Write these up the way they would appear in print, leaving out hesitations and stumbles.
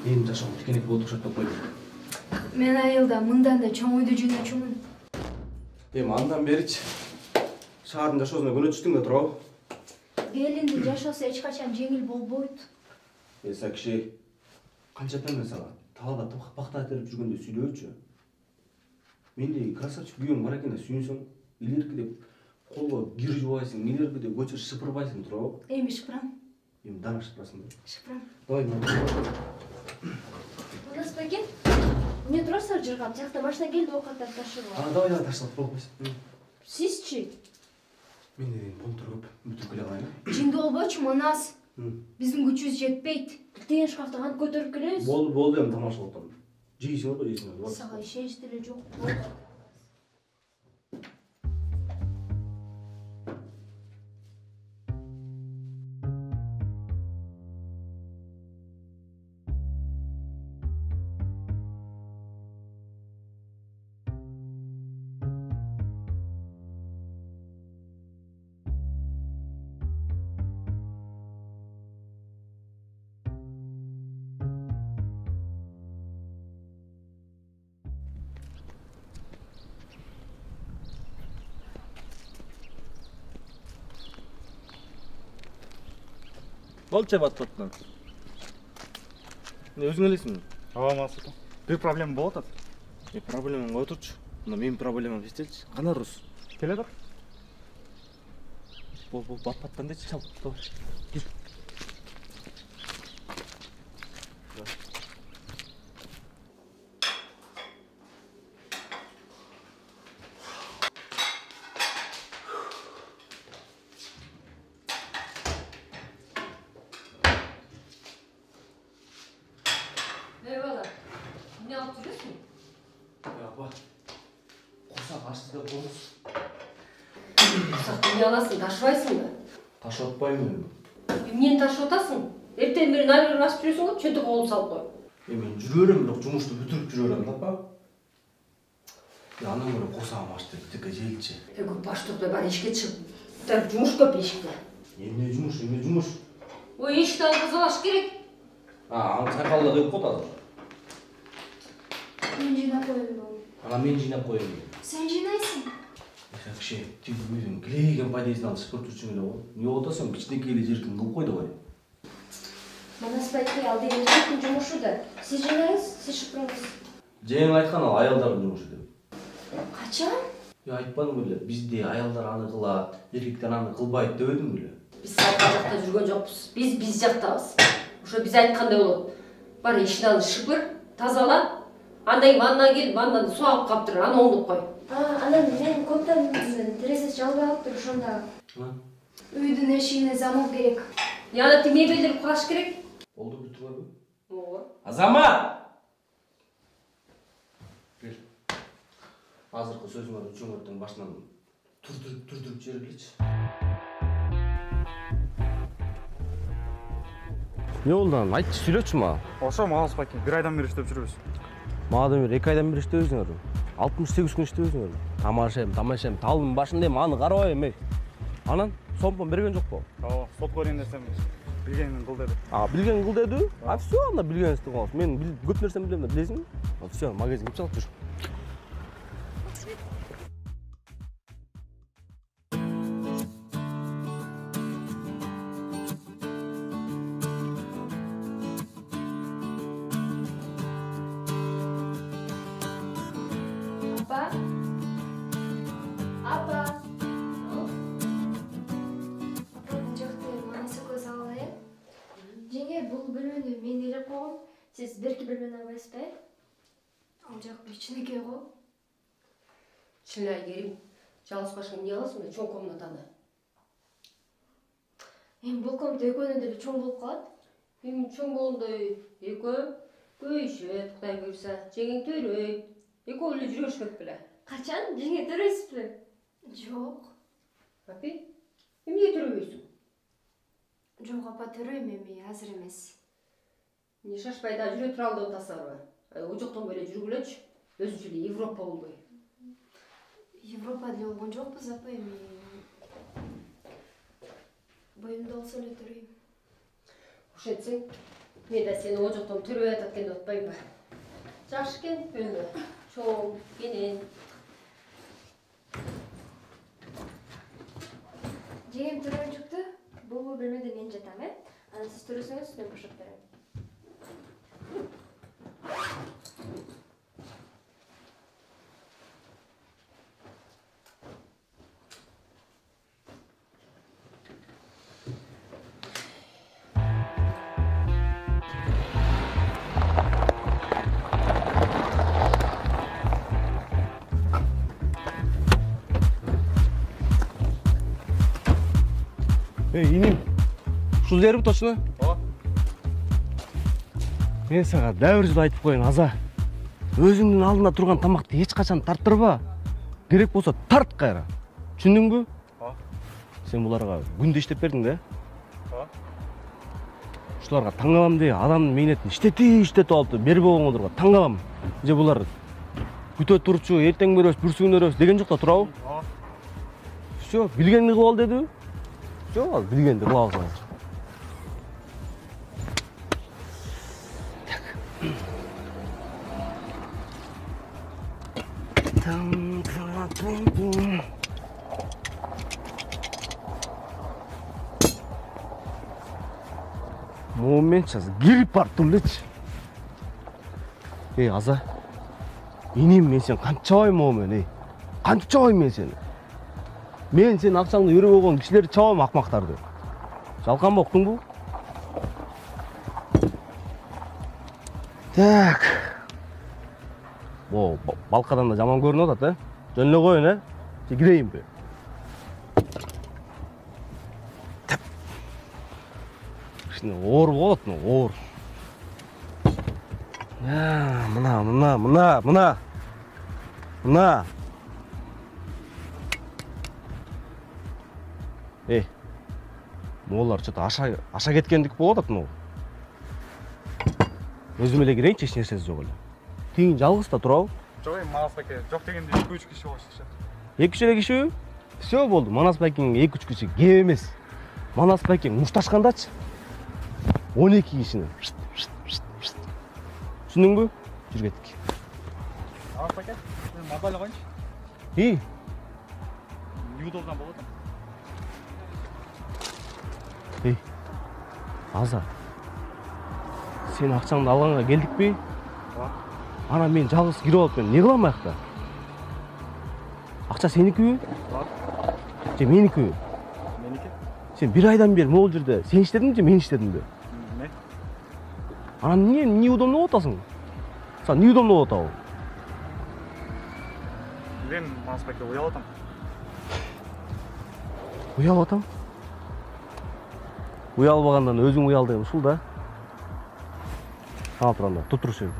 Менин жашоом тикенек болуп окшоп койду. Мен айылда мындан да чоң үйдө жөнөчүмүн. Эми андан беричи шаардын жашоосуна көнө түштүң да туурабы? Келиндин жашоосу эч качан жеңил болбойт. Эса киши канчадан мен сага талаада бакта терип жүргөндө сүйлөөчү. Мендей красавчик күйөөң бар экен да сүйүнсөң, илерки деп колго кир жубайсың, илерки деп көчө шыпырбайсың туурабы? Эми шыпырам. Эми дагы шыпырасың да. Шыпырам. Давай, Манас бекен, эмне турасыздар жыргап? Жакта машина келди, оокаттарды ташыгып. давай таштап койбойсуң. Сизчи? Мен деген понтор көп, бүтүп келе калайын. Жинди болбочу Манас. Биздин күчүбүз жетпейт. Теген шкафты кантип көтөрүп келебиз? Болду эми тамашалап отурам. Жейсиңер го, жейсиңер. Сага ишенич деле жок. Болчу баттан. Не өзүң элесиңби? Ооба Мансур. Бир проблема болуп атат. Проблемаңды кое турчу. Мына менин проблемамды эстечи. Кана Рус? Келе тур. Баттан дечи чал. Кел. Merhabalar. Ne yaptırıyorsun? Апа, курсак ачты деп болмус. Sakın yalasın, taşıvaysın da. Ташып атпаймын эми. Emniyeni taşıp atasın. Erten beri nayları açıp duruyorsun da çöntük oğlu sal koy. Мен жүрө берем, бирок жумушту бүтүрүп жүрө берем да, апа. Андан көрө курсагым ачты, тике желчи. Ego baş topla bari işe çık. Tabii cumuş köp eşikte. Эмне жумуш? O eşikte algızalaş gerek. Аны сакалда коюп коет азыр. Мен жыйнап коеюн. Ана мен жыйнап коеюн. Сен жыйнайсың. Киши, тиги үйдүн килейген пайдасынан алып шыпырып жүрчүң эле го. Эмне болуп атасың? Кичинекей эле жеркин кылып кой давай. Манас байке ал деген жігіттің жұмышы да. Сіз жинайсыз, сіз шыпырыңыз. Жеңиң айткан ал аялдардын жумушу деп. Качан? Айтпадым беле, бизде аялдар аны кылат, эркектер аны кылбайт дебедим беле. Biz salqa жақта жүрген жоқпыз. Biz жақтабыз. Ошо биз айткандай болот. Бар ишин алып шыпыр, тазала. Андан кийин ваннага келип, ваннаны суу алып калыптыр, аны оңдоп кой. Анан мен комнатамдын терезеси жабылып алыптыр ошондо. Үйдүн эшигине замок керек. Яна мебелдерди кураш керек. Болду бүтүбөйбү? Ооба. Азамат! Кел. Азыркы сөзүңөр үчүңөрдүн башынан түрдүрүп жибергилечи. Не болду анан? Айтчы, сүйлөчү мага. Ошо Манас байке, бир айдан бери иштеп жүрөбүз. Мага бир 2 айдан бери иштебесиңер. 68 күн иштебесиңер. Тамашем, талдын башында эми аны карабай эми. Анан сомпон берген жокпу? Ооба, сотко берген нерсем билгенин кыл деди. Билген кыл деди. Всё, анда билгениңизди кылыңыз. Мен көп нерсени билем да, билесиңби? Всё, магазинге чалып жүр. Апа? Апа? Апа, бул жакты Манас экөөбүз алалы э? Жеңе, бул бөлмөнү мен ээлеп койгом. Сиз берки бөлмөнү албайсызбы? Ал жак кичинекей го. Чынай керим. Жалгыз башка эмне аласың да чоң комнатаны? Эми бул комната экөөнүн деле чоң болуп калат. Эми чоң болгондо экөө көйүшөт, Кудай буйрса, жеңең төрөйт. Экөө эле жүрө беришпек беле. Качан? Жеңе төрөйсүзбү? Жок. Апи, эмнеге төрөбөйсүң? Жок апа, төрөйм эми, азыр эмес. Не шашпай да жүрө тура ал деп атасыңарбы? Ол жоктон бери жүргүлөчү. Өзүнчө эле Европа болбой. Европа деле болгон жокпуз апа, эми боюмда болсо эле төрөйм. Ошентсең, Мен де сені о жақтан түріп жататқанды ұтпаймын. Жақсы екен бөлме. Чоң, кенен. Жеңем түріп шықты. Бұл бөлмеде мен жатам, Аны сіз түресіңіз, мен башап берем. Инем, ушул жерби точно? Ооба. Мен сага дәбір жыл айтып коеюн, Аза. Өзүңдүн алдында турган тамакты эч качан тарттырба. Керек болсо тарт кайра. Түшүндүңбү? Ооба. Сен буларга күндө иштеп бердиң да? Ооба. Ушуларга таң калам дей, адамдын мээнетин иштетип алыптыр, бербей койгондорго таң калам. Же булар күтө турчу, эртең беребиз, бүрсүгүн өрөбүз деген жокто турабы? Ооба. Всё, билгенди кылып ал дедиби? Всё, ал билгенди кыла алсаң. Момент сейчас гирип барып турлечи. Аза. Инем мен сен канча бай момент, Канча бай мен сени. Мен сен акчаңды өрөп койгон кишилерди чабам, акмактарды. Жалканба, уктуңбу? Так. О, балкадан да жаман көрүнүп атат, Жөн эле коюн, Же кирейинби? Кичине оор болот, оор. Мына. Моолар что-то аша кеткендик болуп атат могу. Өзүм эле кирейинчи, эч нерсеси жок эле. Тиң жалгыз да турабы? Жок эми Манас байке, жок дегенде 2-3 киши болушат. 2-3 эле кишиби? Всё болду. Манас байкең 2-3 киши кеп эмес. Манас байкең мушташкандачы 12 кишини. Түшүндүңбү? Жүр кеттик. Манас байке, мен мазалай коюнчу. Неудобно болот. Аза. Сен акчаңды алганга келдикпи? Ооба. Ана мен жалгыз кирип алып мен не кылам аякта? Акча сеникиби? Ооба. Же меникиби? Меники? Сен бир айдан бери могул жерде сен иштедиңби же мен иштедимби? Мен. Ана эмне неудобно болуп атасың? Сага неудобно болуп атабы? Мен Манас байке уялып атам. Уялып атам? Уялбагандан өзүң уял деген ушул да. Ал туранда, туруш жерде.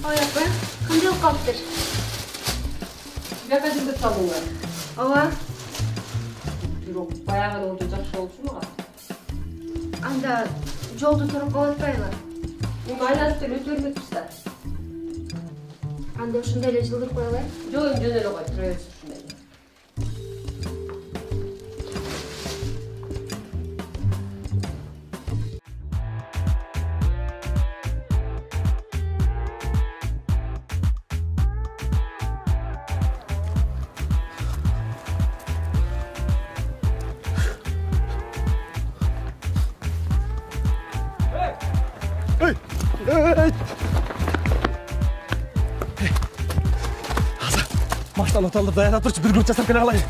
Аяпа, кандай болуп калыптыр? Бияка жымдып салдыңар. Ооба. Бирок баягы өтө жакшы болчу мага. Анда жолду туруп калып атпайбы? Муну айланып деле өтө бермекпиз да. Анда ушундай эле жылдырып коелу. Жок, жөн эле кой, тура берсин ушундай эле. Машинаны оталдырып даяна турчу, бир күн жасап келе калайын.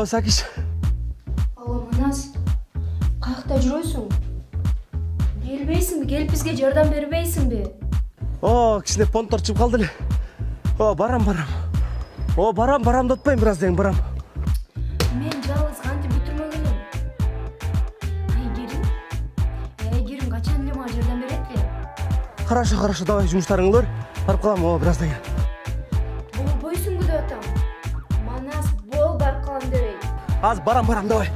О, Сакиш. Алло, Манас. Каякта жүрөсүң? Келбейсиңби? Келип бизге жардам бербейсиңби? О, кичине понтор чыгып калды эле. О, барам. О, барам да отпайм бираздан барам. Мен жалгыз кантип бүтүрмөгөнүм. Айгерим качан эле мага жардам берет эле? Хорошо, давай жумуштарыңды бар. Барып калам, о, бираздан кийин. Болбойсуңбу деп атам. Манас, бол барып калам дебей. Азыр барам, давай.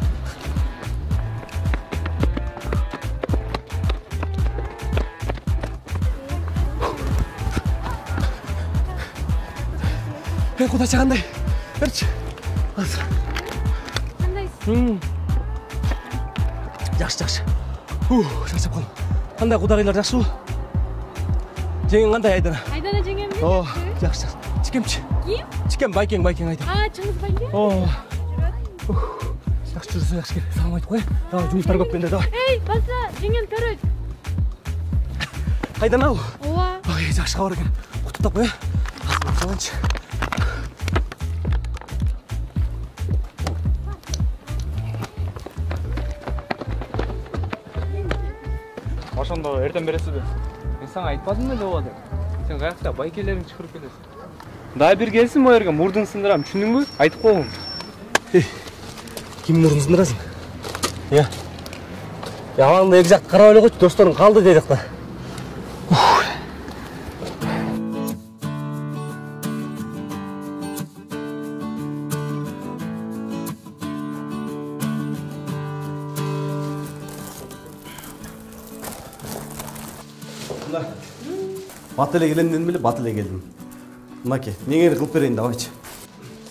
Кудача кандай? Берчи. Азыр. Кандайсың? Жакшы. Чачап калдым. Кандай кудагыйлар жакшыбы? Жеңиң кандай Айдана? Айдана жеңем де. О, жакшы. Чикемчи. Ким? Чикем байкең Айдана. Чыңгыз байке? О. Жакшы жүрсө жакшы кел. Салам айтып кой. Давай жумуштар көп менде, давай. Эй, баса, жеңем төрөт. Айдана ал. Ооба. Ой, жакшы кабар экен. Куттуктап кой. Саламчы. Ошондо эртең бересизби? Мен сага айтпадым эле ооба деп. Сен каякта байкелериң чыгырып келесиң. Дагы бир келсин могу жерге мурдун сындырам, түшүндүңбү? Айтып койгум. Ким мурдун сындырасың? Я. Аңды эки жакты карап эле койчу, досторуң калды дедик да. Бат эле келемден беле, бат эле келдим. Мынаке, меңери кылып берейин давайчы.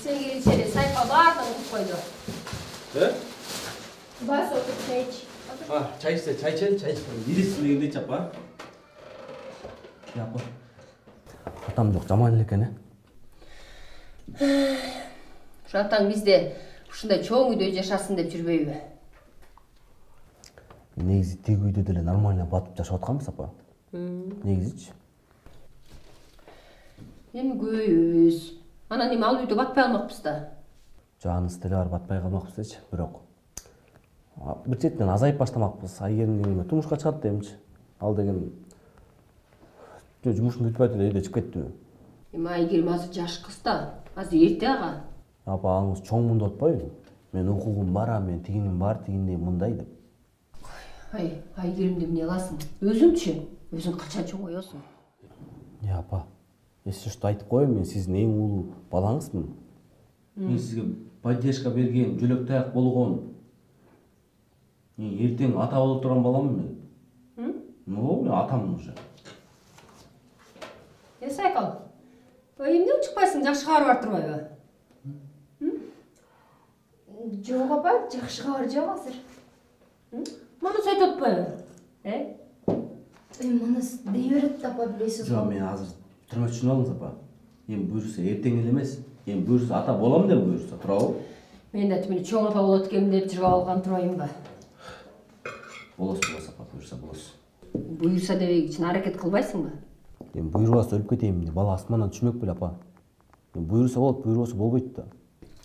Сен келиши эле сайфа баардыгын кылып койду. Бас отуруп чай ич. Чай içse, çay içelim, çay içelim. Birisi degende içep ha. Yapma. Atam yok, жаман эле экен, Ушу атаң бизде ушундай чоң үйдө жашасын деп жүрбөйбү? Негизи тиги үйдө деле нормально батып жашап атканбыз апа. Негизичи. Эми көйүбүз. Анан эми ал үйдө батпай алмакпыз да. Жаныбыз деле бар батпай калмакпыз дечи, бирок бир четинен азайып баштамакпыз. Айгерим деген турмушка чыгат демчи. Ал деген жумушун бүтүп эле үйдө чыгып кеттиби? Эми Айгерим азыр жаш кыз да. Азыр эрте ага. Апа, аңыз чоңмун деп атпайбы? Мен окугум бар, мен тигиним бар, тигиндей мындай деп. Айгеримди эмне кыласың? Өзүңчү? Өзүң качан чоңоёсуң? Апа, эссе что айтып коеюн, мен сиздин эң улуу балаңызмын. Мен сизге поддержка берген, жөлөк таяк болгон. Мен эртең ата болуп турган баламмын мен. Ну, мен атаммын уже. Сайкал. Эмне чыкпайсың? Жакшы кабар бар турбайбы? Жок апа, жакшы кабар жок азыр. Манас айтып атпайбы? Манас дей берет да апа, билесиз Жок, мен азыр түрмө түшүнүп алыңыз апа. Эми буюрса эртең эле эмес. Эми буюрса ата болом деп буюрса, туурабы? Мен да тимени чоң ата болот экенмин деп жүрүп алган турбаймынбы? Болосуз апа, буюрса болосуз. Буюрса дебей үчүн аракет кылбайсыңбы? Эми буйрубаса өлүп кетейин деп бала астмандан түшмөк беле апа. Эми буйрса болот, буйрубаса болбойт да.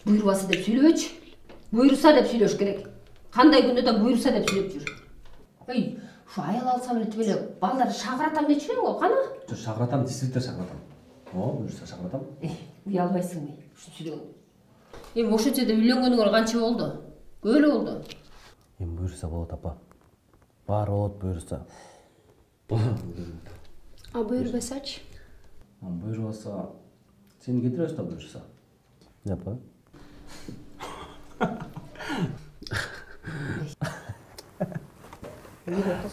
Буйрубасы деп сүйлөбөчү. Буйруса деп сүйлөш керек. Кандай күндө да буйруса деп сүйлөп жүр. Ушу аял алсам эле тип эле балдарды шакыратам дечү элең го, кана? Жок, шакыратам, действительно шакыратам. О, буюрса шакыратам. Уялбайсыңбы ушу сүйлөгөндө? Эми ошол жерде үйлөнгөнүңөр канча болду? Көп эле болду. Эми буюрса болот апа. Баары болот буюрса. А буйрбасачы? Буйрубаса сени кетиребиз да буюрса. Апа.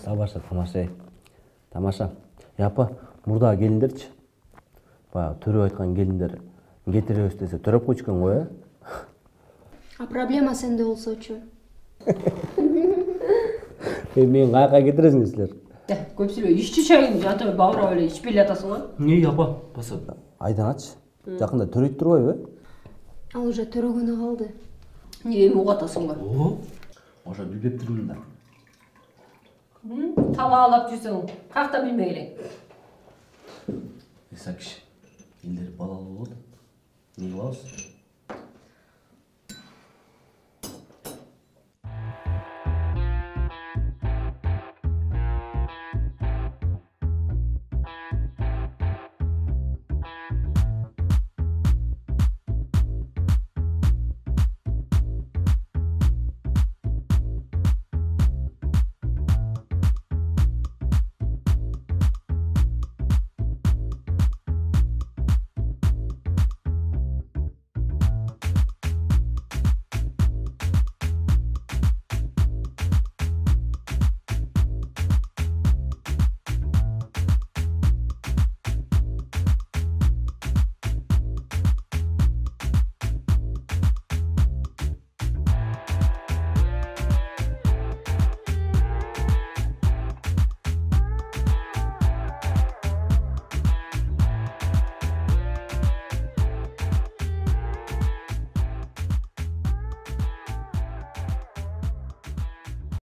Тамаша, тамаша. Апа, мурдагы келиндерчи? Баягы төрөп айткан келиндер кетиребиз десе төрөп койчу экен го, А проблема сенде болсочу? Мен каяка кетиресиңер силер? Көп сүйлөй, иччи чайыңды жатып баурап эле ичип эле атасың го. Апа, баса. Айданачы. Жакында төрөйт турбайбы? Ал уже төрөгөнү калды. Эми угатасыңбы? О, ошо билбеп турмун да. Талаалап жүрсөң, каяктан билмей элең. Сакиш, элдер балалуу болот. Не кылабыз?